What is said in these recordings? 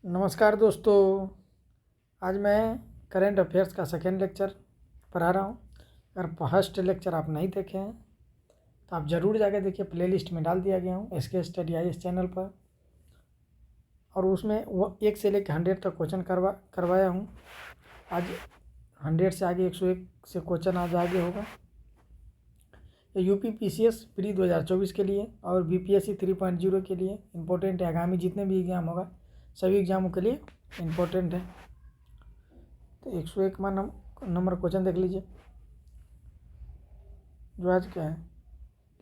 नमस्कार दोस्तों। आज मैं करंट अफेयर्स का सेकेंड लेक्चर पढ़ा रहा हूँ। अगर फर्स्ट लेक्चर आप नहीं देखे हैं तो आप ज़रूर जाके देखिए, प्लेलिस्ट में डाल दिया गया हूँ SK स्टडी IAS चैनल पर। और उसमें वो 1 से लेकर 100 तक क्वेश्चन करवाया हूँ। आज 100 से आगे 101 से क्वेश्चन आज आगे होगा। ये UP PCS प्री 2024 के लिए और BPSC 3.0 के लिए इम्पोर्टेंट है। आगामी जितने भी एग्ज़ाम होगा सभी एग्ज़ामों के लिए इम्पोर्टेंट है। तो 101 नंबर क्वेश्चन देख लीजिए, जो आज क्या है।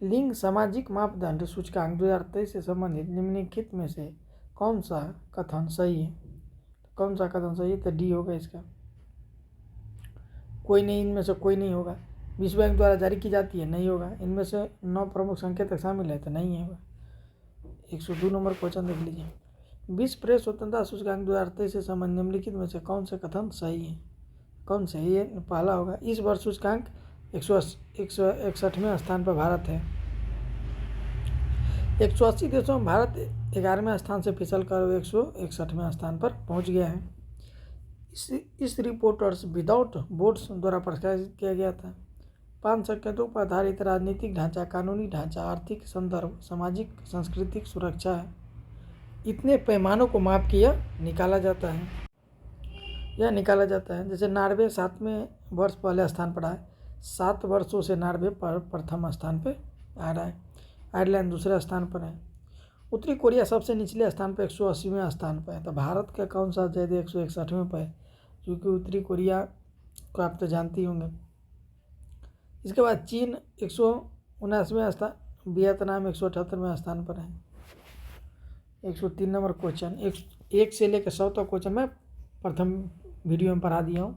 लिंग सामाजिक मापदंड सूचकांक 2023 से संबंधित निम्नलिखित में से कौन सा कथन सही है? कौन सा कथन सही है? तो डी होगा इसका। कोई नहीं, इनमें से कोई नहीं होगा। विश्व बैंक द्वारा जारी की जाती है, नहीं होगा। इनमें से 9 प्रमुख संकेतक शामिल है, तो नहीं होगा। 102 नंबर क्वेश्चन देख लीजिए। विश्व प्रेस स्वतंत्रता सूचकांक 2023 से संबंधित निम्नलिखित में से कौन से कथन सही है? कौन से? ये पहला होगा, इस वर्ष सूचकांक 161वें स्थान पर भारत है। 180 देशों में भारत 11वें स्थान से फिसल कर 161वें स्थान पर पहुंच गया है। इस रिपोर्टर्स विदाउट बोर्ड्स द्वारा प्रकाशित किया गया था। 5 संकेतों पर आधारित राजनीतिक ढांचा, कानूनी ढांचा, आर्थिक संदर्भ, सामाजिक सांस्कृतिक सुरक्षा है। इतने पैमानों को माप के यह निकाला जाता है। जैसे नार्वे 7वें वर्ष पहले स्थान पर है। 7 वर्षों से नार्वे पर प्रथम स्थान पर आ रहा है। आयरलैंड दूसरे स्थान पर है। उत्तरी कोरिया सबसे निचले स्थान पर 180वें स्थान पर है। तो भारत का कौन सा ज्यादा 161वें पर है? क्योंकि उत्तरी कोरिया को आप तो जानते ही होंगे। इसके बाद चीन 179वें स्थान, वियतनाम 178वें स्थान पर है। 103 नंबर क्वेश्चन, 1 से लेकर 100 तक क्वेश्चन मैं प्रथम वीडियो में पढ़ा दिया हूँ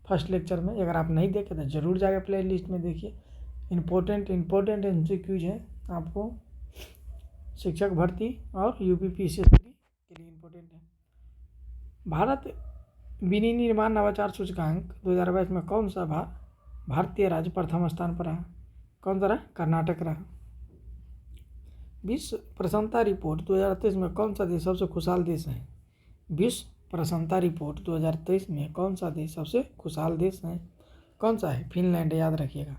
फर्स्ट लेक्चर में। अगर आप नहीं देखे तो ज़रूर जाकर प्ले लिस्ट में देखिए। इम्पोर्टेंट MCQs है आपको, शिक्षक भर्ती और UP PCS के लिए इम्पोर्टेंट है। भारत विनिर्माण नवाचार सूचकांक 2022 में कौन सा भारतीय राज्य प्रथम स्थान पर रहा? कौन सा रहा? कर्नाटक रहा। विश्व प्रसन्नता रिपोर्ट 2023 में कौन सा देश सबसे खुशहाल देश है? विश्व प्रसन्नता रिपोर्ट 2023 में कौन सा देश सबसे खुशहाल देश है? कौन सा है? फिनलैंड, याद रखिएगा।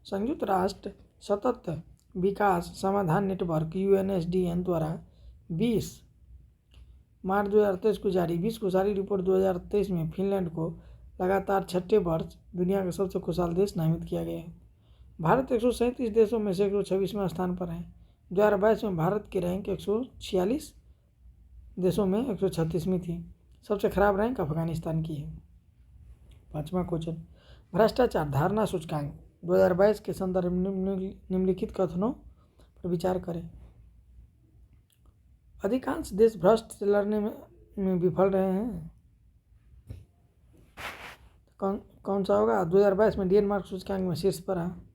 संयुक्त राष्ट्र सतत विकास समाधान नेटवर्क UNSDN द्वारा 20 मार्च 2023 को जारी विश्व खुशहाली रिपोर्ट 2023 में फिनलैंड को लगातार 6ठे वर्ष दुनिया का सबसे खुशहाल देश नामित किया गया है। भारत 137 देशों में से 126वें स्थान पर है। 2022 में भारत की रैंक 146 देशों में 136वीं थी। सबसे खराब रैंक अफगानिस्तान की है। 5वां क्वेश्चन, भ्रष्टाचार धारणा सूचकांक 2022 के संदर्भ में निम्नलिखित कथनों पर विचार करें। अधिकांश देश भ्रष्ट से लड़ने में विफल रहे हैं। कौन सा होगा? 2022 में डेनमार्क सूचकांक में शीर्ष पर है।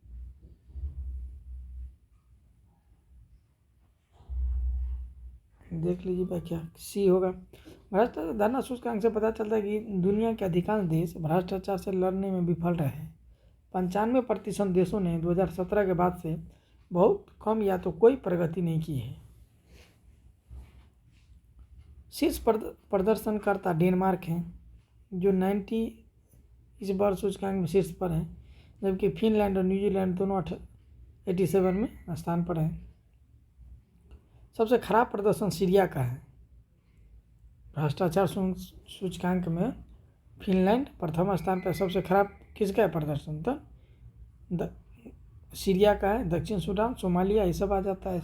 देख लीजिए भाई, क्या सी होगा। भ्रष्टाचार धारणा सूचकांक से पता चलता है कि दुनिया के अधिकांश देश भ्रष्टाचार से लड़ने में विफल रहे हैं। 95% देशों ने 2017 के बाद से बहुत कम या तो कोई प्रगति नहीं की है। शीर्ष प्रदर्शनकर्ता डेनमार्क है, जो 90 इस बार सूचकांक में शीर्ष पर है, जबकि फिनलैंड और न्यूजीलैंड दोनों 87 में स्थान पर है। सबसे खराब प्रदर्शन सीरिया का है। भ्रष्टाचार सूचकांक में फिनलैंड प्रथम स्थान पर। सबसे खराब किसका है प्रदर्शन? तो सीरिया का है। दक्षिण सूडान, सोमालिया, ये सब आ जाता है।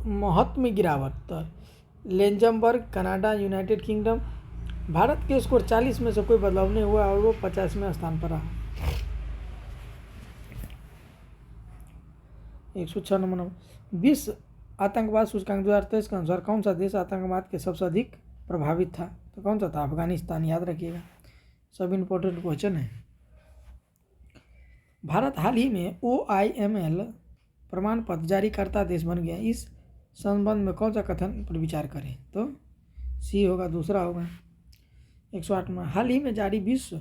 महत्व में गिरावट, तो Luxembourg, Canada, United kingdom. Bharat के स्कोर 40 में से कोई बदलाव नहीं हुआ और वो 50वें स्थान पर रहा। 106 नंबर, विश्व आतंकवाद सूचकांक 2023 के अनुसार कौन सा देश आतंकवाद के सबसे अधिक प्रभावित था? तो कौन सा था? अफगानिस्तान, याद रखिएगा। सब इम्पोर्टेंट क्वेश्चन है। भारत हाल ही में OIML प्रमाण पत्र जारी करता देश बन गया। इस संबंध में कौन सा कथन पर विचार करें? तो सी होगा, दूसरा होगा। 108 में, हाल ही में जारी विश्व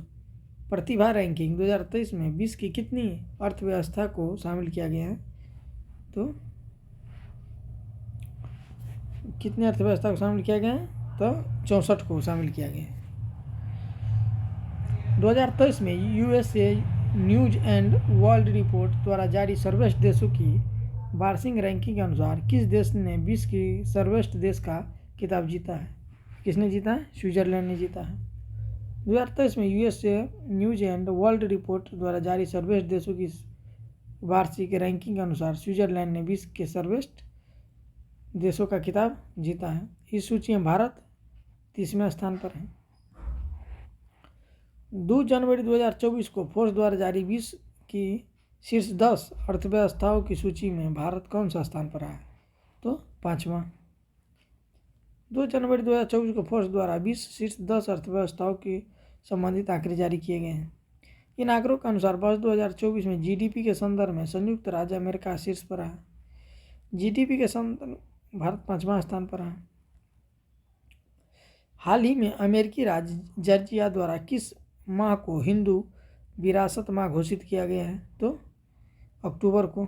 प्रतिभा रैंकिंग 2023 में विश्व की कितनी अर्थव्यवस्था को शामिल किया गया है? तो कितने अर्थव्यवस्था को शामिल किया गया है? तो 64 को शामिल किया गया है। 2023 में USA news and world report द्वारा जारी सर्वश्रेष्ठ देशों की वार्षिक रैंकिंग के अनुसार किस देश ने विश्व की सर्वश्रेष्ठ देश का खिताब जीता है? किसने जीता है? स्विट्जरलैंड ने जीता है। 2023 में USA news and world report द्वारा जारी सर्वश्रेष्ठ देशों की वार्षिक रैंकिंग के अनुसार स्विट्जरलैंड ने विश्व के सर्वश्रेष्ठ देशों का खिताब जीता है। इस सूची में भारत 30वें स्थान पर है। 2 जनवरी 2024 को फोर्स द्वारा जारी विश्व की शीर्ष 10 अर्थव्यवस्थाओं की सूची में भारत कौन सा स्थान पर है? तो 5वां। 2 जनवरी 2024 को फोर्स द्वारा विश्व शीर्ष 10 अर्थव्यवस्थाओं की संबंधित आंकड़े जारी किए गए हैं। इन आंकड़ों के अनुसार वर्ष 2024 में जीडीपी के संदर्भ में संयुक्त राज्य अमेरिका शीर्ष पर है। जीडीपी के संदर्भ भारत 5वां स्थान पर है। हाल ही में अमेरिकी राज्य जॉर्जिया द्वारा किस माह को हिंदू विरासत माह घोषित किया गया है? तो अक्टूबर को।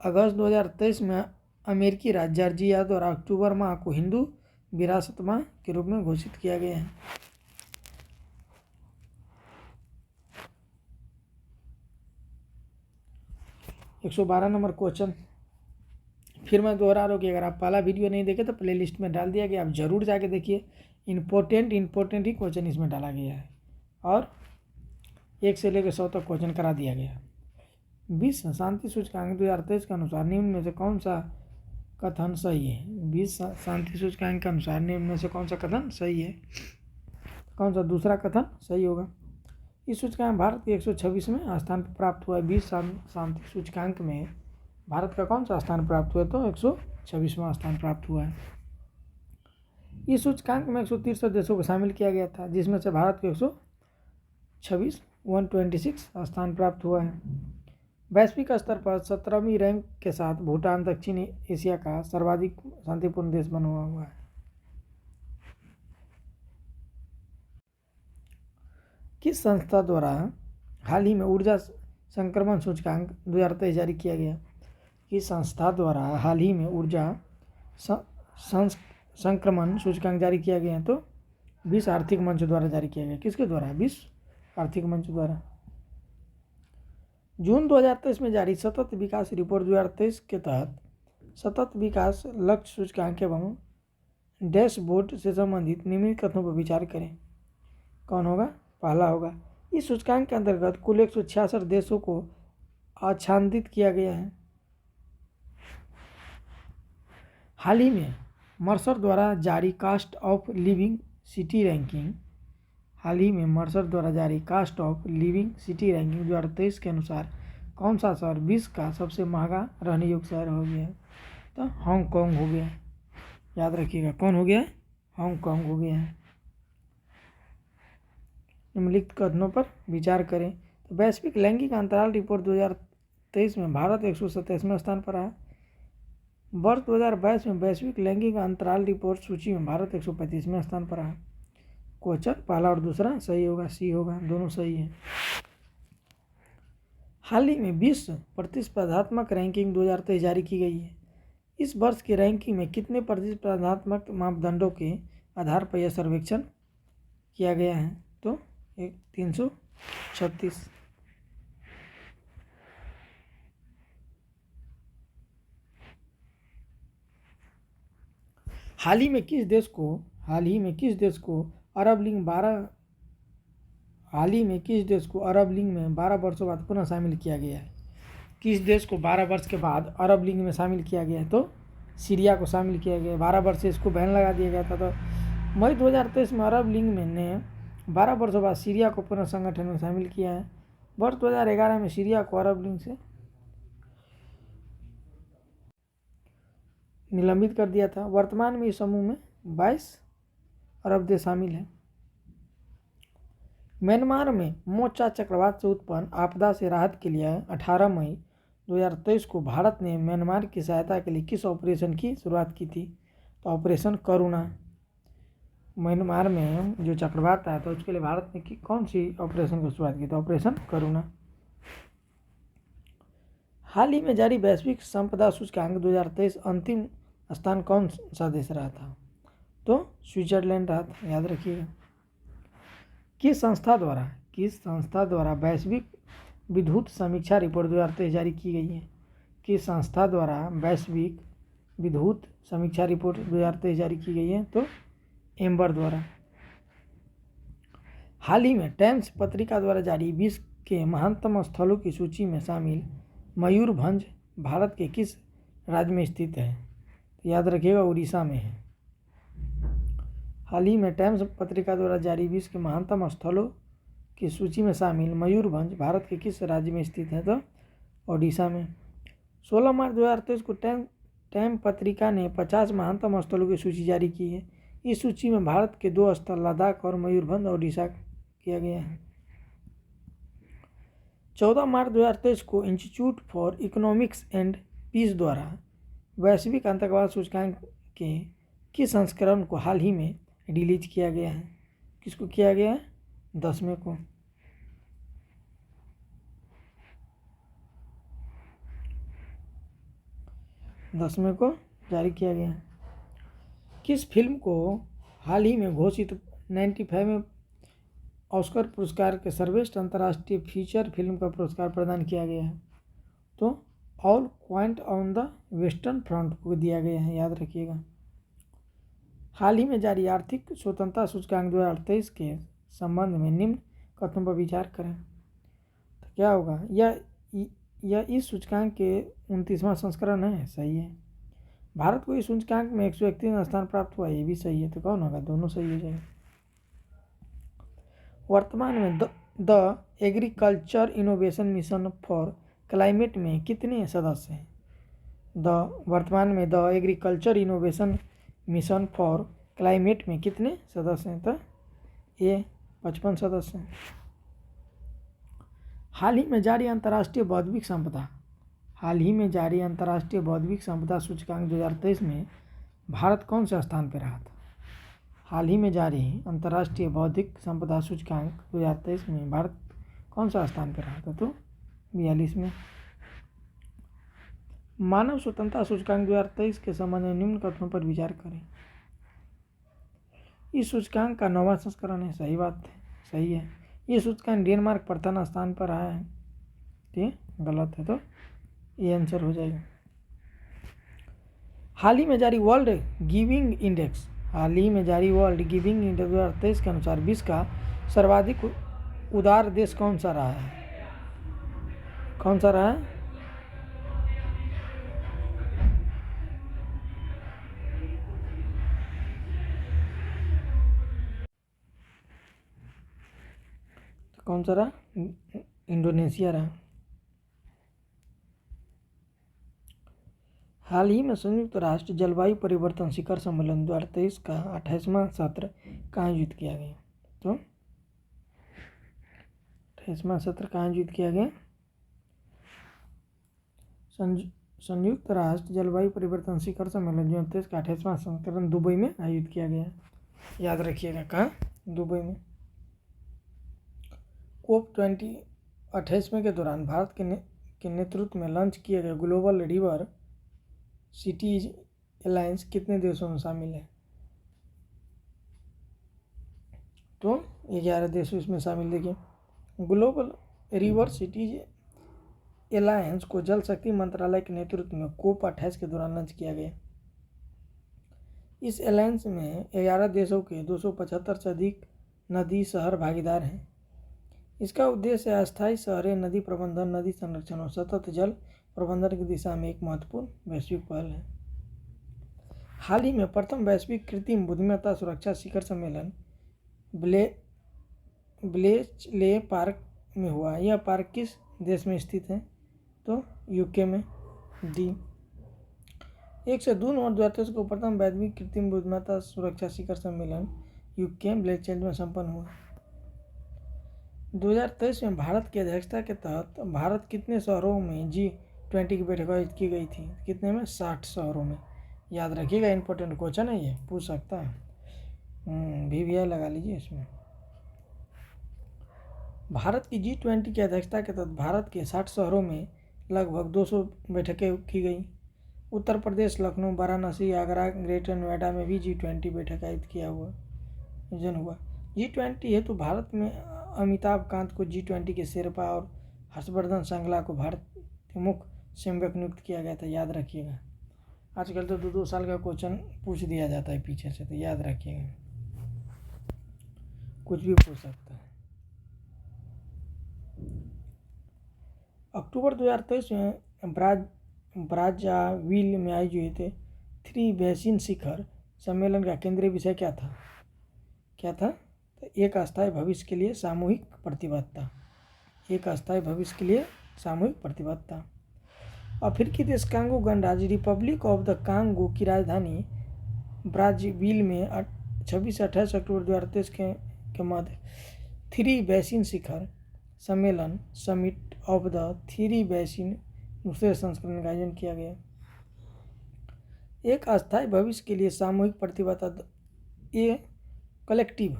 अगस्त 2023 में अमेरिकी राज्य जॉर्जिया द्वारा अक्टूबर माह को हिंदू विरासत माह के रूप में घोषित किया गया है। एक 112 नंबर क्वेश्चन फिर मैं दोहरा रहा हूँ कि अगर आप पहला वीडियो नहीं देखे तो प्लेलिस्ट में डाल दिया गया, आप जरूर जाके देखिए। इम्पोर्टेंट ही क्वेश्चन इसमें डाला गया है और 1 से लेकर 100 तक क्वेश्चन करा दिया गया। विश्व शांति सूचकांक 2023 के अनुसार निम्न में से कौन सा कथन सही है? विश्व शांति सूचकांक के अनुसार निम्न में से कौन सा कथन सही है? कौन सा दूसरा कथन सही होगा? इस सूचकांक भारत के 126वें स्थान पर प्राप्त हुआ है। विश्व शांति सूचकांक में भारत का कौन सा स्थान प्राप्त हुआ? तो 126वां स्थान प्राप्त हुआ है। इस सूचकांक में 163 देशों को शामिल किया गया था, जिसमें से भारत को 126 स्थान प्राप्त हुआ है। वैश्विक स्तर पर 17वीं रैंक के साथ भूटान दक्षिण एशिया का सर्वाधिक शांतिपूर्ण देश बना हुआ है। किस संस्था द्वारा हाल ही में ऊर्जा संक्रमण सूचकांक 2023 जारी किया गया? किस संस्था द्वारा हाल ही में ऊर्जा संक्रमण सूचकांक जारी किया गया है? तो विश्व आर्थिक मंच द्वारा जारी किया गया। किसके द्वारा? विश्व आर्थिक मंच द्वारा। जून 2023 में जारी सतत विकास रिपोर्ट 2023 के तहत सतत विकास लक्ष्य सूचकांक एवं डैशबोर्ड से संबंधित निम्नलिखित कथनों पर विचार करें। कौन होगा? पहला होगा, इस सूचकांक के अंतर्गत कुल 166 देशों को आच्छादित किया गया है। हाल ही में मर्सर द्वारा जारी cost of living city ranking 2023 के अनुसार कौन सा शहर विश्व का सबसे महंगा रहने योग्य शहर हो गया है? तो हांगकांग हो गया है। याद रखिएगा, कौन हो गया है? हांगकांग हो गया है। निम्नलिखित कथनों पर विचार करें। तो वैश्विक लैंगिक अंतराल रिपोर्ट 2023 में भारत 127वें स्थान पर है। वर्ष 2022 में वैश्विक लैंगिक अंतराल रिपोर्ट सूची में भारत 135वें स्थान पर है। क्वेश्चन पहला और दूसरा सही होगा, सी होगा, दोनों सही है। हाल ही में विश्व प्रतिस्पर्धात्मक रैंकिंग 2023 जारी की गई है। इस वर्ष की रैंकिंग में कितने प्रतिस्पर्धात्मक मापदंडों के आधार पर यह सर्वेक्षण किया गया है? तो 336। हाल ही में किस देश को अरब लीग में 12 वर्षों बाद पुनः शामिल किया गया है? किस देश को 12 वर्ष के बाद अरब लीग में शामिल किया गया है? तो सीरिया को शामिल किया गया। 12 वर्ष से इसको बैन लगा दिया गया था। तो मई 2023 में अरब लीग में ने 12 वर्षों बाद सीरिया को पुनः संगठन में शामिल किया है। वर्ष 2011 में सीरिया को अरब लीग से निलंबित कर दिया था। वर्तमान में इस समूह में 22 अरब देश शामिल हैं। म्यांमार में मोचा चक्रवात से उत्पन्न आपदा से राहत के लिए 18 मई 2023 को भारत ने म्यांमार की सहायता के लिए किस ऑपरेशन की शुरुआत की थी? तो ऑपरेशन करुणा। म्यांमार में जो चक्रवात आया था उसके लिए भारत ने कौन सी ऑपरेशन की शुरुआत की? तो ऑपरेशन करुणा। हाल ही में जारी वैश्विक संपदा सूचकांक 2023 अंतिम स्थान कौन सा देश रहा था? तो स्विट्जरलैंड रहा था, याद रखिएगा। किस संस्था द्वारा वैश्विक विद्युत समीक्षा रिपोर्ट 2023 जारी की गई है? किस संस्था द्वारा वैश्विक विद्युत समीक्षा रिपोर्ट 2023 जारी की गई है? तो एम्बर द्वारा। हाल ही में टाइम्स पत्रिका द्वारा जारी विश्व के महानतम स्थलों की सूची में शामिल मयूरभंज भारत के किस राज्य में स्थित है? तो याद रखिएगा, उड़ीसा में है। हाल ही में टाइम्स पत्रिका द्वारा जारी विश्व के महानतम स्थलों की सूची में शामिल मयूरभंज भारत के किस राज्य में स्थित है? तो ओडिशा में। 16 मार्च 2023 को टाइम पत्रिका ने 50 महानतम स्थलों की सूची जारी की है। इस सूची में भारत के 2 स्थल लद्दाख और मयूरभंज ओडिशा किया गया है। 14 मार्च 2023 को institute for economics and peace द्वारा वैश्विक आतंकवाद सूचकांक के किस संस्करण को हाल ही में रिलीज किया गया है? किसको किया गया है? 10वें को। जारी किया गया है। किस फिल्म को हाल ही में घोषित 95 में ऑस्कर पुरस्कार के सर्वश्रेष्ठ अंतर्राष्ट्रीय फीचर फिल्म का पुरस्कार प्रदान किया गया है? तो all quite on the western front को दिया गया है, याद रखिएगा। हाल ही में जारी आर्थिक स्वतंत्रता सूचकांक 2023 के संबंध में निम्न कथनों पर विचार करें। तो क्या होगा? यह इस सूचकांक के 29वां संस्करण है, सही है। भारत को इस सूचकांक में 131 स्थान प्राप्त हुआ, ये भी सही है। तो कौन होगा? दोनों सही हो जाएंगे। वर्तमान में the agriculture innovation mission for climate में कितने सदस्य हैं? वर्तमान में the agriculture innovation mission for climate में कितने सदस्य हैं? तो ये 55 सदस्य हैं। हाल ही में जारी अंतर्राष्ट्रीय बौद्धिक संपदा सूचकांक 2023 में भारत कौन से स्थान पर रहा था? हाल ही में जारी अंतर्राष्ट्रीय बौद्धिक संपदा सूचकांक 2023 में भारत कौन सा स्थान पर रहा था? तो 42 में। मानव स्वतंत्रता सूचकांक 2023 के संबंध में निम्न कथनों पर विचार करें। इस सूचकांक का 9वां संस्करण है, सही बात है, सही है। ये सूचकांक डेनमार्क प्रथम स्थान पर आया है, ये गलत है, तो ये आंसर हो जाएगा। हाल ही में जारी वर्ल्ड गिविंग इंडेक्स 2023 के अनुसार विश्व का सर्वाधिक उदार देश कौन सा रहा है? कौन सा रहा? इंडोनेशिया रहा। हाल ही में संयुक्त राष्ट्र जलवायु परिवर्तन शिखर सम्मेलन 2023 का 28वां सत्र कहाँ आयोजित किया गया? तो 28वां सत्र कहाँ आयोजित किया गया? संयुक्त राष्ट्र जलवायु परिवर्तन शिखर सम्मेलन 2023 का 28वां संस्करण दुबई में आयोजित किया गया, याद रखिएगा। कहाँ? दुबई में। COP28 के दौरान भारत के नेतृत्व में लॉन्च किए गए ग्लोबल रिवर सिटीज अलायंस कितने देशों में शामिल है? तो 11 देशों इसमें शामिल। देखिए, ग्लोबल रिवर सिटीज अलायंस को जल शक्ति मंत्रालय के नेतृत्व में COP28 के दौरान लॉन्च किया गया। इस अलायंस में 11 देशों के 275 से अधिक नदी शहर भागीदार हैं। इसका उद्देश्य अस्थायी शहरें, नदी प्रबंधन, नदी संरक्षण और सतत जल प्रबंधन की दिशा में एक महत्वपूर्ण वैश्विक पहल है। हाल ही में प्रथम वैश्विक कृत्रिम बुद्धिमत्ता सुरक्षा शिखर सम्मेलन ब्लेचले पार्क में हुआ। यह पार्क किस देश में स्थित है? तो यूके में। डी 1 से 2 नवंबर 2023 को प्रथम वैश्विक कृत्रिम बुद्धिमत्ता सुरक्षा शिखर सम्मेलन यूके ब्लेचले में संपन्न हुआ। 2023 में भारत की अध्यक्षता के तहत भारत कितने शहरों में G20 की बैठक आयोजित की गई थी? कितने में? 60 शहरों में, याद रखिएगा। इंपॉर्टेंट क्वेश्चन है, ये पूछ सकता है। VVI लगा लीजिए इसमें। भारत की G20 की अध्यक्षता के तहत भारत के 60 शहरों में लगभग 200 बैठकें की गई। उत्तर प्रदेश, लखनऊ, वाराणसी, आगरा, ग्रेटर नोएडा में भी G20 बैठक आयोजित किया हुआ आयोजन हुआ। G20 है तो भारत में अमिताभ कांत को G20 के शेरपा और हर्षवर्धन श्रृंखला को भारत के मुख्य समन्वयक नियुक्त किया गया था, याद रखिएगा। आजकल तो 2-2 साल का क्वेश्चन पूछ दिया जाता है पीछे से, तो याद रखिएगा, कुछ भी पूछ सकता है। अक्टूबर 2023 में ब्राज़ाविल में आयोजित 3 बेसिन शिखर सम्मेलन का केंद्रीय विषय क्या था? तो एक अस्थायी भविष्य के लिए सामूहिक प्रतिबद्धता। एक अस्थायी भविष्य के लिए सामूहिक प्रतिबद्धता। अफ्रीकी देश कांगो गणराज्य रिपब्लिक ऑफ द कांगो की राजधानी ब्राज़ाविल में 26 से 28 अक्टूबर 2023 के मध्य 3 बेसिन शिखर सम्मेलन समिट ऑफ द 3 बेसिन दूसरे संस्करण का आयोजन किया गया। एक अस्थायी भविष्य के लिए सामूहिक प्रतिबद्धता, a collective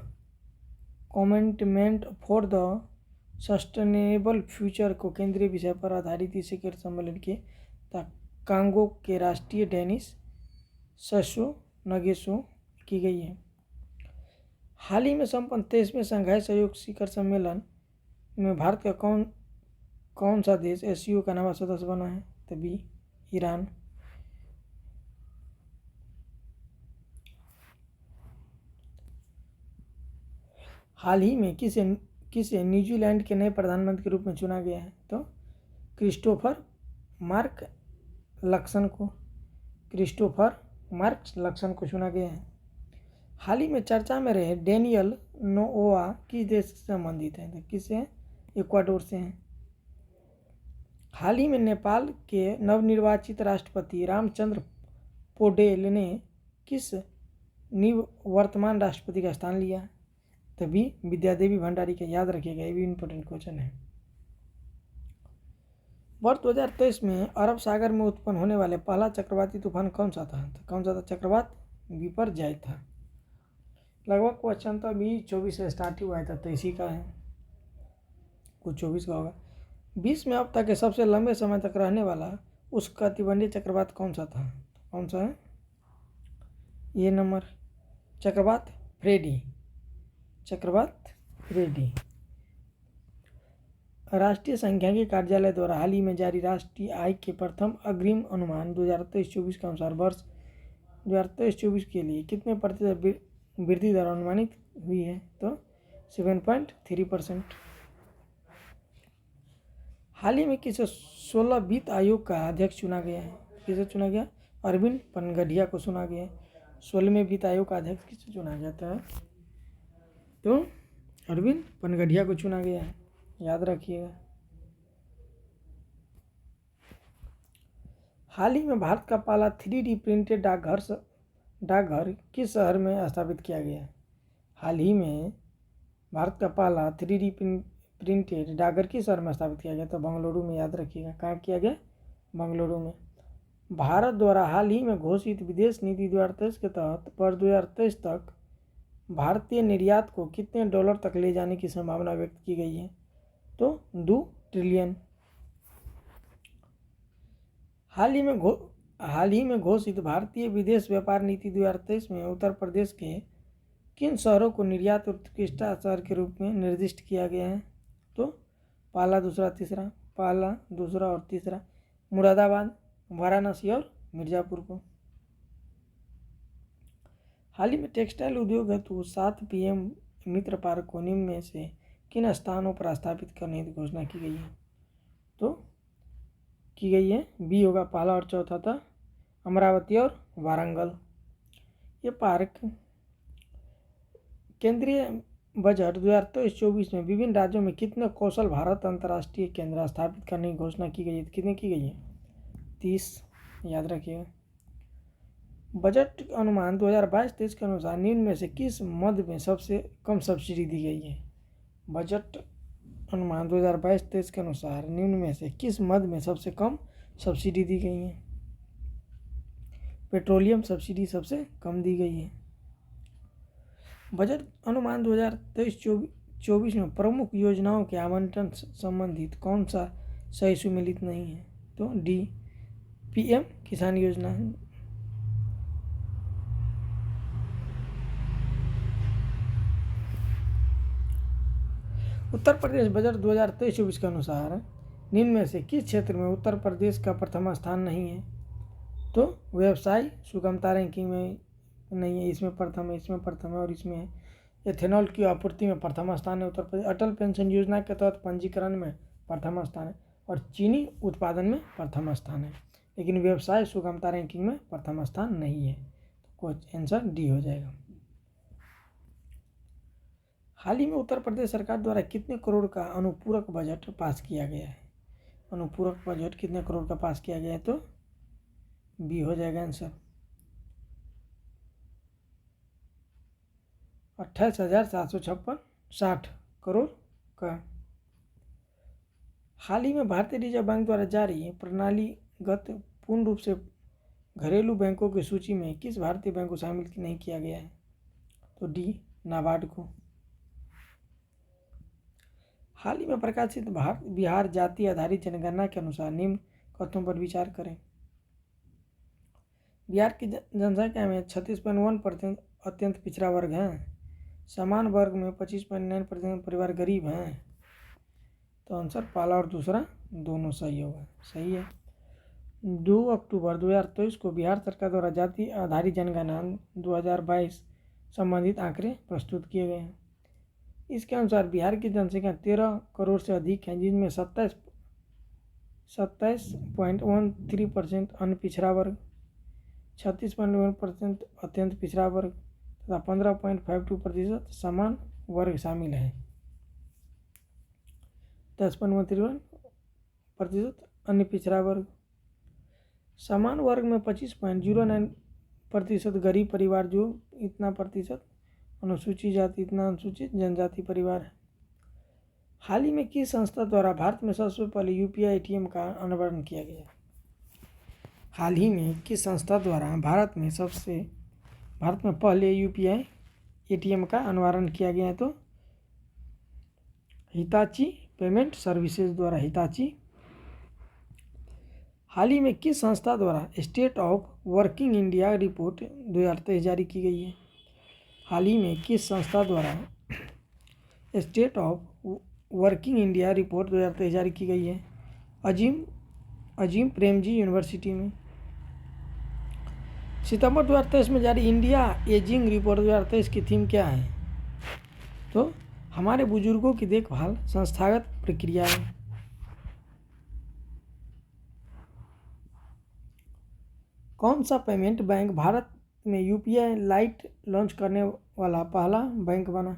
commitment for the sustainable future को केंद्रीय विषय पर आधारित इस शिखर सम्मेलन के कांगो के राष्ट्रीय डेनिस सशो नगेशो की गई है। हाल ही में संपन्न 23वें शंघाई सहयोग शिखर सम्मेलन में भारत का कौन सा देश एससीओ का नवा सदस्य बना है? तो बी ईरान। हाल ही में किसे न्यूजीलैंड के नए प्रधानमंत्री के रूप में चुना गया है? तो क्रिस्टोफर मार्क लक्सन को चुना गया है। हाल ही में चर्चा में रहे डेनियल नोओआ किस देश से संबंधित हैं? तो किससे? इक्वाडोर से हैं। हाल ही में नेपाल के नवनिर्वाचित राष्ट्रपति रामचंद्र पौडेल ने किस निवर्तमान राष्ट्रपति का स्थान लिया? तभी विद्यादेवी भंडारी का, याद रखिएगा, ये भी इम्पोर्टेंट क्वेश्चन है। वर्ष 2023 में अरब सागर में उत्पन्न होने वाले पहला चक्रवाती तूफान कौन सा था? तो कौन सा था? चक्रवात बिपरजॉय था। लगभग क्वेश्चन तो अभी 24 से स्टार्ट हुआ है, तो इसी का है, कुछ 24 का होगा। विश्व में अब तक के सबसे लंबे समय तक रहने वाला उष्णकटिबंधीय चक्रवात कौन सा था? कौन सा है? ये नंबर चक्रवात फ्रेडी। राष्ट्रीय सांख्यिकी कार्यालय द्वारा हाल ही में जारी राष्ट्रीय आय के प्रथम अग्रिम अनुमान 2023-24 के अनुसार वर्ष 2023-24 के लिए कितने प्रतिशत वृद्धि दर अनुमानित हुई है? तो 7.3%। हाल ही में किसे 16 वित्त आयोग का अध्यक्ष चुना गया है? किसे चुना गया? अरविंद पनगढ़िया को चुना गया। 16वें वित्त आयोग का अध्यक्ष किसे चुना जाता है? तो अरविंद पनगढ़िया को चुना गया है, याद रखिएगा। हाल ही में भारत का पहला 3D प्रिंटेड डाकघर किस शहर में स्थापित किया गया है? हाल ही में भारत का पहला 3D प्रिंटेड डाकघर किस शहर में स्थापित किया गया? तो बेंगलुरु में, याद रखिएगा। कहाँ किया गया? बेंगलुरु में। भारत द्वारा हाल ही में घोषित विदेश नीति 2023 के तहत वर्ष 2023 तक भारतीय निर्यात को कितने डॉलर तक ले जाने की संभावना व्यक्त की गई है? तो 2 ट्रिलियन। हाल ही में घोषित भारतीय विदेश व्यापार नीति 2023 में उत्तर प्रदेश के किन शहरों को निर्यात उत्कृष्ट शहर के रूप में निर्दिष्ट किया गया है? तो पहला, दूसरा और तीसरा मुरादाबाद, वाराणसी और मिर्ज़ापुर को। हाल ही में टेक्सटाइल उद्योग हेतु 7 PM मित्र पार्क को निम्न में से किन स्थानों पर स्थापित करने की घोषणा की गई है? तो की गई है बी होगा पहला और चौथा था अमरावती और वारंगल। ये पार्क केंद्रीय बजट 2023-24 में विभिन्न राज्यों में कितने कौशल भारत अंतर्राष्ट्रीय केंद्र स्थापित करने की घोषणा की गई है? कितने की गई है? 30, याद रखिएगा। बजट अनुमान 2022-23 के अनुसार निम्न में से किस मद में सबसे कम सब्सिडी दी गई है? बजट अनुमान 2022-23 के अनुसार निम्न में से किस मद में सबसे कम सब्सिडी दी गई है? पेट्रोलियम सब्सिडी सबसे कम दी गई है। बजट अनुमान 2023-24 में प्रमुख योजनाओं के आवंटन संबंधित कौन सा सही सुमेलित नहीं है? तो डी पीएम किसान योजना। उत्तर प्रदेश बजट 2023-24 के अनुसार निम्न में से किस क्षेत्र में उत्तर प्रदेश का प्रथम स्थान नहीं है? तो व्यवसाय सुगमता रैंकिंग में नहीं है, इसमें प्रथम है, इसमें प्रथम है और इसमें है। एथेनॉल की आपूर्ति में प्रथम स्थान है उत्तर प्रदेश। अटल पेंशन योजना के तहत पंजीकरण में प्रथम स्थान है और चीनी उत्पादन में प्रथम स्थान है, लेकिन व्यवसाय सुगमता रैंकिंग में प्रथम स्थान नहीं है। तो आंसर डी हो जाएगा। हाल ही में उत्तर प्रदेश सरकार द्वारा कितने करोड़ का अनुपूरक बजट पास किया गया है? अनुपूरक बजट कितने करोड़ का पास किया गया है? तो बी हो जाएगा आंसर। 28,756 करोड़ का। हाल ही में भारतीय रिजर्व बैंक द्वारा जारी प्रणालीगत पूर्ण रूप से घरेलू बैंकों की सूची में किस भारतीय बैंक को शामिल नहीं किया गया है? तो डी नाबार्ड को। हाल ही में प्रकाशित बिहार जाति आधारित जनगणना के अनुसार निम्न कथनों पर विचार करें। बिहार की जनसंख्या में 36.1% अत्यंत पिछड़ा वर्ग है। समान वर्ग में 25.9% परिवार गरीब हैं। तो आंसर पहला और दूसरा दोनों सही होगा। सही है। 2 अक्टूबर 2023 को बिहार सरकार द्वारा जाति आधारित जनगणना 2022 संबंधित आंकड़े प्रस्तुत किए गए हैं। इसके अनुसार बिहार की जनसंख्या 13 करोड़ से अधिक है, जिनमें 27.13% अन्य पिछड़ा वर्ग, 36.1% अत्यंत पिछड़ा वर्ग तथा 15.52% समान वर्ग शामिल है। 10.13% अन्य पिछड़ा वर्ग। समान वर्ग में 25.09% गरीब परिवार, जो इतना प्रतिशत अनुसूचित जाति, इतना अनुसूचित जनजाति परिवार है। हाल ही में किस संस्था द्वारा भारत में सबसे पहले यूपीआई एटीएम का अनावरण किया गया? हाल ही में किस संस्था द्वारा भारत में पहले यूपीआई एटीएम का अनावरण किया गया है? तो हिताची पेमेंट सर्विसेज द्वारा। हिताची। हाल ही में किस संस्था द्वारा state of working India report 2023 जारी की गई है? हाल ही में किस संस्था द्वारा state of working India report 2023 जारी की गई है? अजीम प्रेमजी यूनिवर्सिटी में। सितंबर 2023 में जारी इंडिया एजिंग रिपोर्ट 2023 की थीम क्या है? तो हमारे बुजुर्गों की देखभाल संस्थागत प्रक्रिया है। कौन सा पेमेंट बैंक भारत में यूपीआई लाइट लॉन्च करने वाला पहला बैंक बना?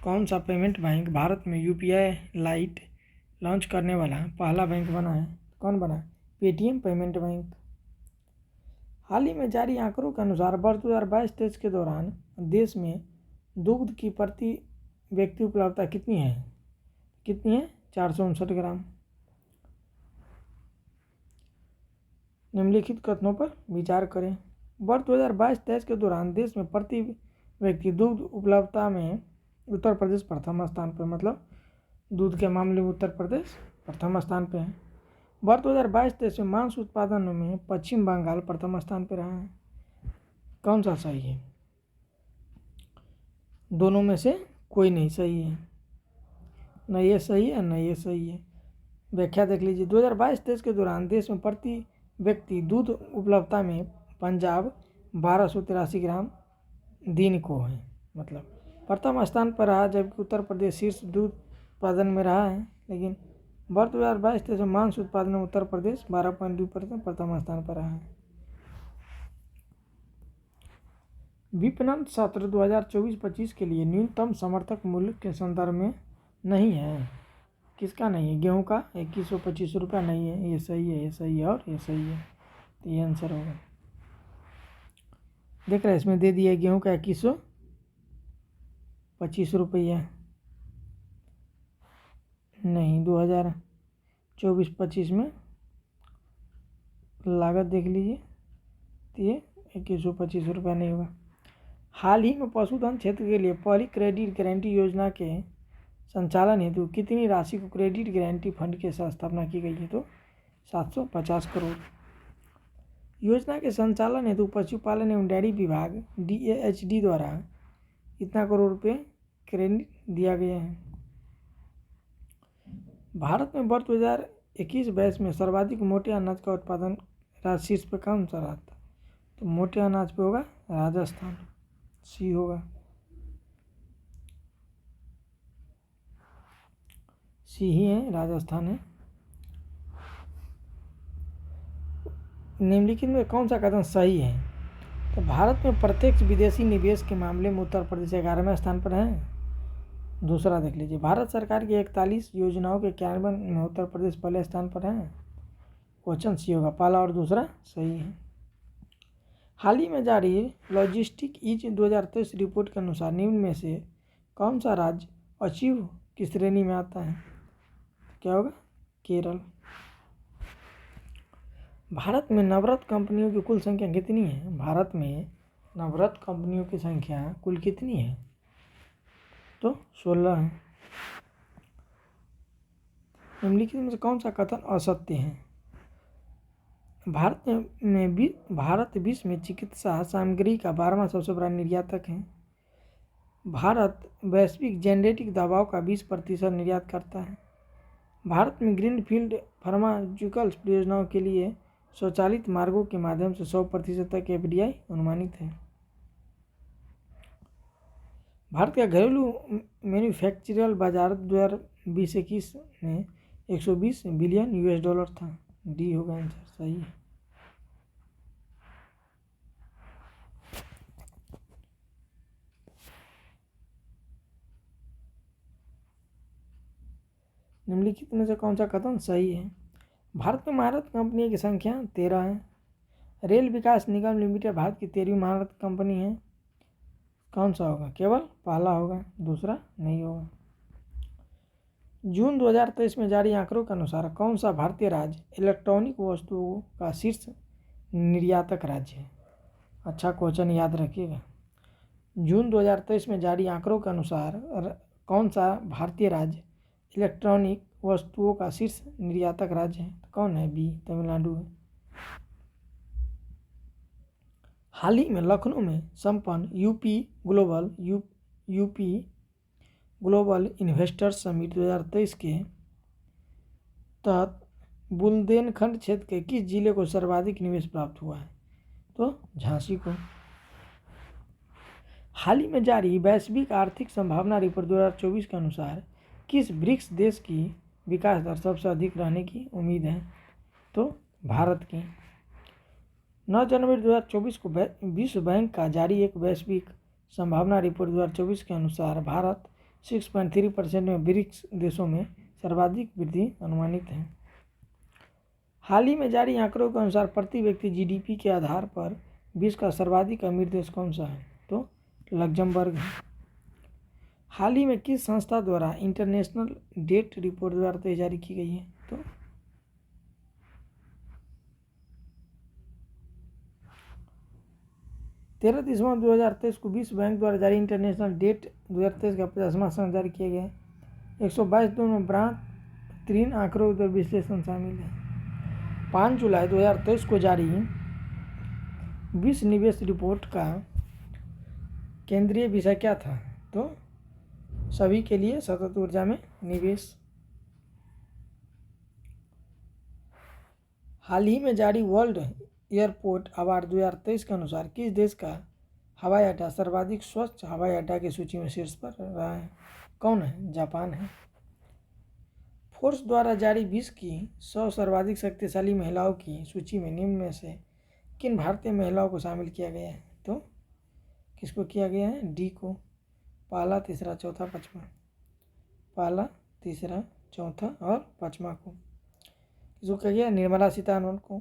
कौन सा पेमेंट बैंक भारत में यूपीआई लाइट लॉन्च करने वाला पहला बैंक बना है? कौन बना? Paytm payment bank. हाल ही में जारी आंकड़ों के अनुसार वर्ष 2022-23 के दौरान देश में दुग्ध की प्रति व्यक्ति उपलब्धता कितनी है? 459 ग्राम। निम्नलिखित कथनों पर विचार करें। वर्ष 2022-23 के दौरान देश में प्रति व्यक्ति दुग्ध उपलब्धता में उत्तर प्रदेश प्रथम स्थान पर, मतलब दूध के मामले में उत्तर प्रदेश प्रथम स्थान पर है। वर्ष 2022-23 में मांस उत्पादन में पश्चिम बंगाल प्रथम स्थान पर रहा है। कौन सा सही है? दोनों में से कोई नहीं सही है। न ये सही है न ये सही है। व्याख्या देख लीजिए। 2022-23 के दौरान देश में प्रति व्यक्ति दूध उपलब्धता में पंजाब 1283 ग्राम दिन को है, मतलब प्रथम स्थान पर रहा, जबकि उत्तर प्रदेश शीर्ष दूध उत्पादन में रहा है। लेकिन वर्ष 2022-23 में मांस उत्पादन में उत्तर प्रदेश 12.2% प्रथम स्थान पर रहा है। विपणन सत्र 2024-25 के लिए न्यूनतम समर्थक मूल्य के संदर्भ में नहीं है। किसका नहीं है? गेहूं का 2125 रुपया नहीं है। ये सही है, ये सही है और ये सही है। तो ये आंसर होगा। देख रहे हैं, इसमें दे दिया गेहूं का 2125 रुपया। नहीं, 2024-25 में लागत देख लीजिए, तो ये 2125 रुपया नहीं होगा। हाल ही में पशुधन क्षेत्र के लिए पहली क्रेडिट गारंटी योजना के संचालन हेतु कितनी राशि को क्रेडिट गारंटी फंड के साथ स्थापना की गई है? तो 750 करोड़। योजना के संचालन हेतु पशुपालन एवं डेयरी विभाग DAHD द्वारा इतना करोड़ रुपये क्रेडिट दिया गया है। भारत में वर्ष 2021-22 में सर्वाधिक मोटे अनाज का उत्पादन राज्य शीर्ष पे कौन सा रहा था? तो मोटे अनाज पे होगा राजस्थान, सी होगा, सी ही है, राजस्थान है। निम्नलिखित में कौन सा कथन सही है? तो भारत में प्रत्यक्ष विदेशी निवेश के मामले में उत्तर प्रदेश 11वें स्थान पर है। दूसरा देख लीजिए, भारत सरकार की 41 योजनाओं के क्रियान्वयन में उत्तर प्रदेश पहले स्थान पर है। क्वेश्चन सी होगा, पहला और दूसरा सही है। हाल ही में जारी लॉजिस्टिक ईज 2023 रिपोर्ट के अनुसार निम्न में से कौन सा राज्य अचीव की श्रेणी में आता है? क्या होगा? केरल। भारत में नवरत्न कंपनियों की कुल संख्या कितनी है? भारत में नवरत्न कंपनियों की संख्या कुल कितनी है? तो 16 है। निम्नलिखित में से कौन सा कथन असत्य है? भारत विश्व में चिकित्सा सामग्री का 12वां सबसे बड़ा निर्यातक है। भारत वैश्विक जेनेरिक दवाओं का 20% निर्यात करता है। भारत में ग्रीनफील्ड फार्मास्यूटिकल्स परियोजनाओं के लिए स्वचालित मार्गों के माध्यम से 100% तक FDI अनुमानित है। भारत का घरेलू मैन्युफैक्चरल बाजार 2020-21 में $120 बिलियन था। डी होगा आंसर, सही है। निम्नलिखित में से कौन सा कथन सही है? भारत में महारत कंपनी की संख्या 13 है। रेल विकास निगम लिमिटेड भारत की 13वीं महारत कंपनी है। कौन सा होगा? केवल पहला होगा, दूसरा नहीं होगा। जून 2023 में जारी आंकड़ों के अनुसार कौन सा भारतीय राज्य इलेक्ट्रॉनिक वस्तुओं का शीर्ष निर्यातक राज्य है? अच्छा क्वेश्चन याद रखिएगा। जून 2023 में जारी आंकड़ों के अनुसार कौन सा भारतीय राज्य इलेक्ट्रॉनिक वस्तुओं का शीर्ष निर्यातक राज्य है? तो कौन है? बी, तमिलनाडु है। हाल ही में लखनऊ में संपन्न यूपी ग्लोबल इन्वेस्टर्स समिट 2023 के तहत बुंदेलखंड क्षेत्र के किस जिले को सर्वाधिक निवेश प्राप्त हुआ है? तो झांसी को। हाल ही में जारी वैश्विक आर्थिक संभावना रिपोर्ट 2024 के अनुसार किस ब्रिक्स देश की विकास दर सबसे अधिक रहने की उम्मीद है? तो भारत की। 9 जनवरी 2024 को विश्व बैंक का जारी एक वैश्विक संभावना रिपोर्ट 2024 के अनुसार भारत 6.3% में ब्रिक्स देशों में सर्वाधिक वृद्धि अनुमानित है। हाल ही में जारी आंकड़ों के अनुसार प्रति व्यक्ति GDP के आधार पर विश्व का सर्वाधिक अमीर देश कौन सा है? तो लग्जमबर्ग है। हाल ही में किस संस्था द्वारा इंटरनेशनल डेट रिपोर्ट 2023 जारी की गई है? तो 13 दिसंबर 2023 को विश्व बैंक द्वारा जारी इंटरनेशनल डेट 2023 का 50वां संस्करण जारी किया गया है। 122 दिन में बेहतरीन आंकड़ों और विश्लेषण शामिल है। 5 जुलाई 2023 को जारी विश्व निवेश रिपोर्ट का केंद्रीय विषय क्या था? तो सभी के लिए सतत ऊर्जा में निवेश। हाल ही में जारी वर्ल्ड एयरपोर्ट अवार्ड 2023 के अनुसार किस देश का हवाई अड्डा सर्वाधिक स्वच्छ हवाई अड्डा की सूची में शीर्ष पर रहा है? कौन है? जापान है। फोर्स द्वारा जारी विश्व की 100 सर्वाधिक शक्तिशाली महिलाओं की सूची में निम्न में से किन भारतीय महिलाओं को शामिल किया गया है? तो किसको किया गया है? डी को। पहला, तीसरा, चौथा, पाँचवा। पहला, तीसरा, चौथा और पाँचवा को किसको किया गया? निर्मला सीतारमण को,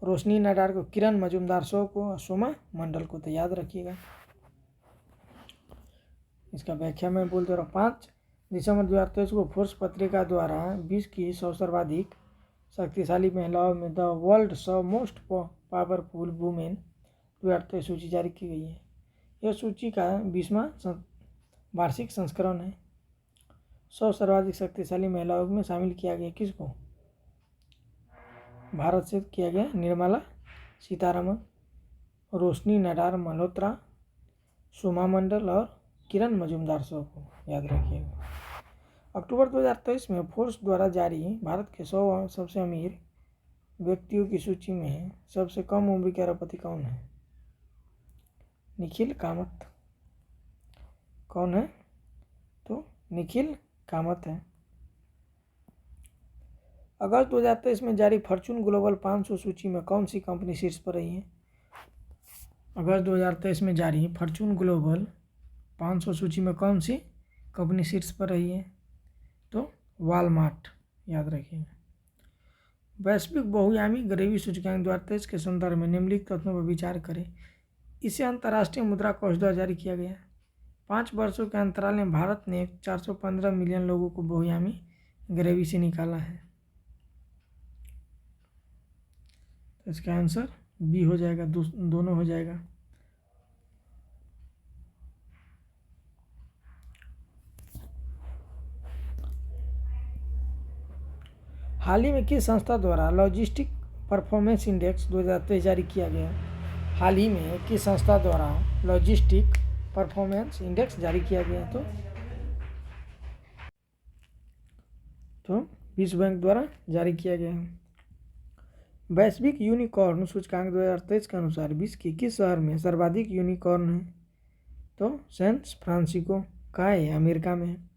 रोशनी नडार को, किरण मजूमदार शो को और सोमा मंडल को। तो याद रखिएगा। इसका व्याख्या मैं बोलते रहा। 5 दिसंबर 2023 को फोर्स पत्रिका द्वारा विश्व की 100 सर्वाधिक शक्तिशाली महिलाओं में the world 100 most powerful women 2023 सूची जारी की गई है। यह सूची का 20वां वार्षिक संस्करण है। 100 सर्वाधिक शक्तिशाली महिलाओं में शामिल किया गया किसको? भारत से किया गया निर्मला सीतारमन, रोशनी नडार मल्होत्रा, सोमा मंडल और किरण मजूमदार शो को याद रखिएगा। अक्टूबर 2023 में फोर्ब्स द्वारा जारी भारत के 100 सबसे अमीर व्यक्तियों की सूची में सबसे कम उम्र के अरबपति कौन है? निखिल कामत। कौन है? तो निखिल कामत है। अगस्त 2023 में जारी फॉर्च्यून ग्लोबल 500 सूची में कौन सी कंपनी शीर्ष पर रही है? अगस्त 2023 में जारी फॉर्च्यून ग्लोबल 500 सूची में कौन सी कंपनी शीर्ष पर रही है? तो वॉलमार्ट, याद रखिएगा। वैश्विक बहुआयामी गरीबी सूचकांक 2023 के संदर्भ में निम्नलिखित तथ्यों पर विचार करें। इसे अंतर्राष्ट्रीय मुद्रा कोष द्वारा जारी किया गया। 5 वर्षों के अंतराल में भारत ने 415 मिलियन लोगों को बहुआयामी गरीबी से निकाला है। तो इसका आंसर बी हो जाएगा, दोनों हो जाएगा। हाल ही में किस संस्था द्वारा लॉजिस्टिक परफॉर्मेंस इंडेक्स 2023 जारी किया गया? हाल ही में किस संस्था द्वारा लॉजिस्टिक परफॉर्मेंस इंडेक्स जारी किया गया? तो विश्व बैंक द्वारा जारी किया गया है। वैश्विक यूनिकॉर्न सूचकांक 2023 के अनुसार विश्व के किस शहर में सर्वाधिक यूनिकॉर्न है? तो सैन फ्रांसिस्को का है, अमेरिका में है।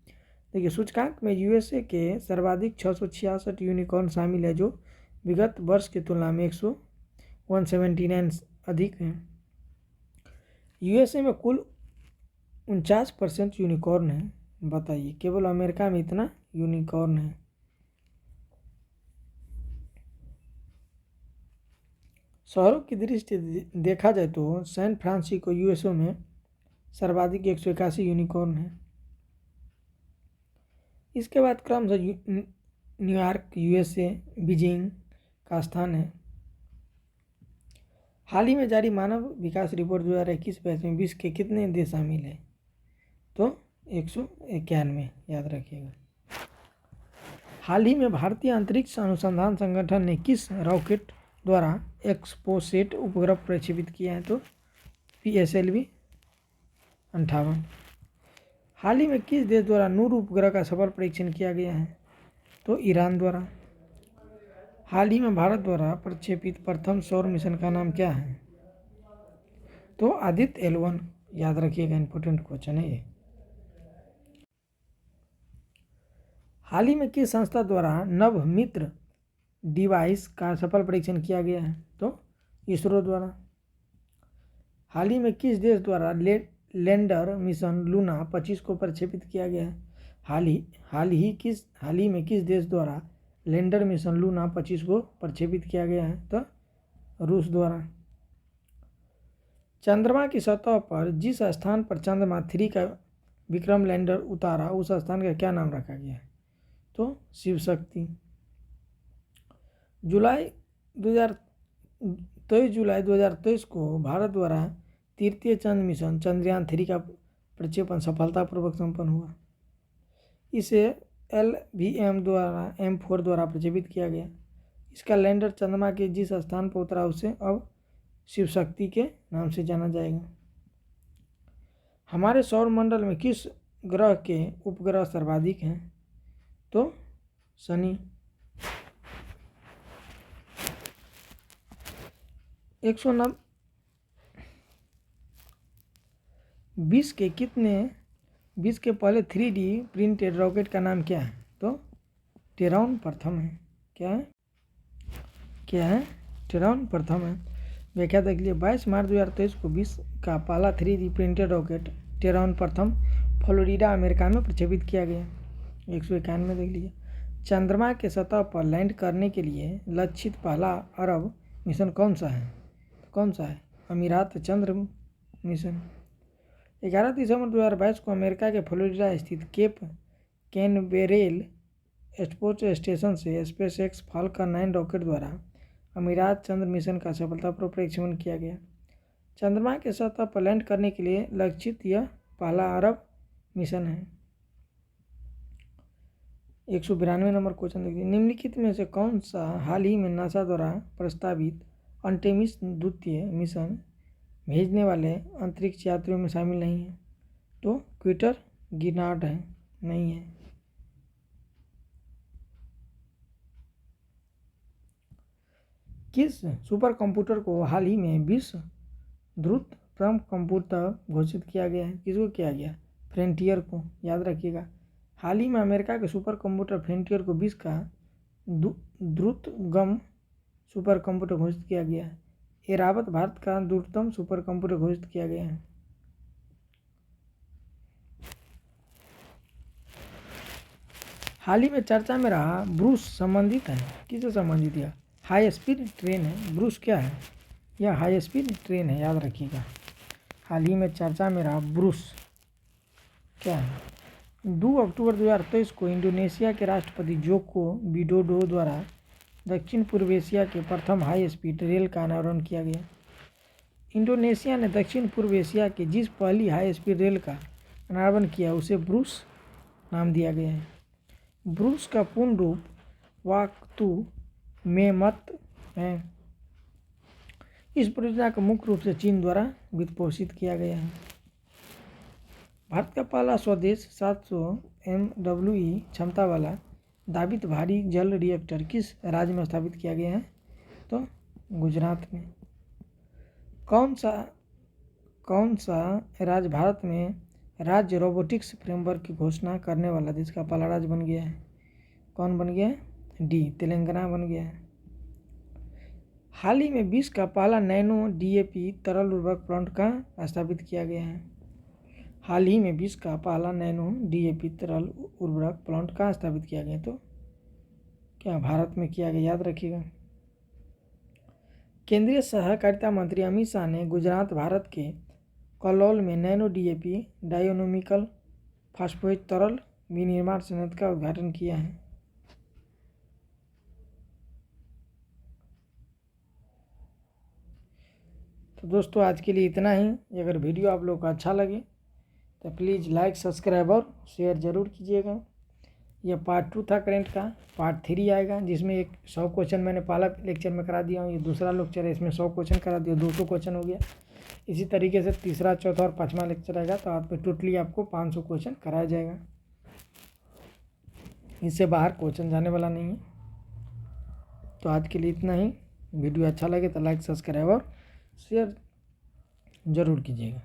देखिए, सूचकांक में यूएसए के सर्वाधिक 666 यूनिकॉर्न शामिल है, जो विगत वर्ष की तुलना में 179 अधिक हैं। यूएसए में कुल 49% यूनिकॉर्न है। बताइए, केवल अमेरिका में इतना यूनिकॉर्न है। शहरों की दृष्टि देखा जाए तो सैन फ्रांसिस्को यूएसए में सर्वाधिक 181 यूनिकॉर्न है। इसके बाद क्रम से न्यूयॉर्क यूएसए, बीजिंग का स्थान है। हाल ही में जारी मानव विकास रिपोर्ट 2021 बैच में विश्व के कितने देश शामिल हैं? तो 191, याद रखिएगा। हाल ही में भारतीय अंतरिक्ष अनुसंधान संगठन ने किस रॉकेट द्वारा एक्सपोसेट उपग्रह प्रक्षेपित किया है? तो PSLV 58। हाल ही में किस देश द्वारा नूर उपग्रह का सफल परीक्षण किया गया है? तो ईरान द्वारा। हाल ही में भारत द्वारा प्रक्षेपित प्रथम सौर मिशन का नाम क्या है? तो आदित्य L1, याद रखिएगा, इंपॉर्टेंट क्वेश्चन है ये। हाल ही में किस संस्था द्वारा नव मित्र डिवाइस का सफल परीक्षण किया गया है? तो इसरो द्वारा। हाल ही में किस देश द्वारा लैंडर मिशन लूना 25 को प्रक्षेपित किया गया है? हाल ही में किस देश द्वारा लैंडर मिशन लूना 25 को प्रक्षेपित किया गया है? तो रूस द्वारा। चंद्रमा की सतह पर जिस स्थान पर चंद्रमा 3 का विक्रम लैंडर उतारा, उस स्थान का क्या नाम रखा गया है? तो शिव शक्ति। 23 जुलाई 2023 को भारत द्वारा तृतीय चंद्र मिशन चंद्रयान 3 का प्रक्षेपण सफलतापूर्वक संपन्न हुआ। इसे LVM द्वारा M4 द्वारा प्रक्षेपित किया गया। इसका लैंडर चंद्रमा के जिस स्थान पर उतरा उसे अब शिव शक्ति के नाम से जाना जाएगा। हमारे सौर मंडल में किस ग्रह के उपग्रह सर्वाधिक हैं? तो शनि। 190 20 के पहले 3D प्रिंटेड रॉकेट का नाम क्या है? तो टेरॉन प्रथम है। क्या है? टेरॉन प्रथम है। व्याख्या देख लीजिए। 22 मार्च 2023 को विश्व का पहला 3D प्रिंटेड रॉकेट टेरॉन प्रथम फ्लोरिडा, अमेरिका में प्रक्षेपित किया गया। 191 देख लीजिए। चंद्रमा के सतह पर लैंड करने के लिए लक्षित पहला अरब मिशन कौन सा है? अमीरात चंद्र मिशन। 11 दिसंबर 2022 को अमेरिका के फ्लोरिडा स्थित केप कैनवेरेल स्पोर्ट्स स्टेशन से SpaceX फाल्कन 9 रॉकेट द्वारा अमीरात चंद्र मिशन का सफलतापूर्वक प्रक्षेपण किया गया। चंद्रमा के सतह पर लैंड करने के लिए लक्षित यह पहला अरब मिशन है। 192 नंबर क्वेश्चन देखिए। निम्नलिखित में से कौन सा हाल ही में नासा द्वारा प्रस्तावित आर्टेमिस द्वितीय मिशन भेजने वाले अंतरिक्ष यात्रियों में शामिल नहीं है? तो क्विटर गिनार्ड है, नहीं है। किस सुपर कंप्यूटर को हाल ही में विश्व द्रुततम कंप्यूटर घोषित किया गया है? किसको किया गया? फ्रंटियर को, याद रखिएगा। हाल ही में अमेरिका के सुपर कंप्यूटर फ्रंटियर को विश्व का द्रुतगम सुपर कंप्यूटर घोषित किया गया है। एरावत भारत का द्रुततम सुपर कंप्यूटर घोषित किया गया है। हाल ही में चर्चा में रहा ब्रूस संबंधित है? किससे संबंधित है? हाई स्पीड ट्रेन है। ब्रूस क्या है? यह हाई स्पीड ट्रेन है, याद रखिएगा। हाल ही में चर्चा में रहा ब्रूस क्या है? 2 अक्टूबर 2023 को इंडोनेशिया के राष्ट्रपति जोको विडोडो द्वारा दक्षिण पूर्व एशिया के प्रथम हाई स्पीड रेल का अनावरण किया गया। इंडोनेशिया ने दक्षिण पूर्व एशिया के जिस पहली हाई स्पीड रेल का अनावरण किया उसे ब्रूस नाम दिया गया है। ब्रूस का पूर्ण रूप वाक्तु मेमत है। इस परियोजना को मुख्य रूप से चीन द्वारा वित्तपोषित किया गया है। भारत का पहला स्वदेश 700 MWE क्षमता वाला दाबित भारी जल रिएक्टर किस राज्य में स्थापित किया गया है? तो गुजरात में। कौन सा राज्य भारत में राज्य रोबोटिक्स फ्रेमवर्क की घोषणा करने वाला देश का पहला राज्य बन गया है? कौन बन गया है? डी, तेलंगाना बन गया है। हाल ही में विश्व का पहला नैनो DAP तरल उर्वरक प्लांट कहाँ स्थापित किया गया है? हाल ही में विश्व का पहला नैनो DAP तरल उर्वरक प्लांट कहाँ स्थापित किया गया? तो क्या भारत में किया गया, याद रखिएगा। केंद्रीय सहकारिता मंत्री अमित शाह ने गुजरात भारत के कलौल में नैनो DAP डायोनोमिकल फास्फेट तरल विनिर्माण संयंत्र का उद्घाटन किया है। तो दोस्तों आज के लिए इतना ही। अगर वीडियो आप लोग को अच्छा लगे तो प्लीज़ लाइक, सब्सक्राइब और शेयर ज़रूर कीजिएगा। यह पार्ट 2 था करंट का। पार्ट 3 आएगा जिसमें 100 क्वेश्चन मैंने पहला लेक्चर में करा दिया हूँ। ये दूसरा लेक्चर है, इसमें 100 क्वेश्चन करा दिया, 200 क्वेश्चन हो गया। इसी तरीके से तीसरा, चौथा और 5वां लेक्चर आएगा तो आप टोटली आपको 500 क्वेश्चन कराया जाएगा। इससे बाहर क्वेश्चन जाने वाला नहीं है। तो आज के लिए इतना ही। वीडियो अच्छा लगे तो लाइक, सब्सक्राइब और शेयर ज़रूर कीजिएगा।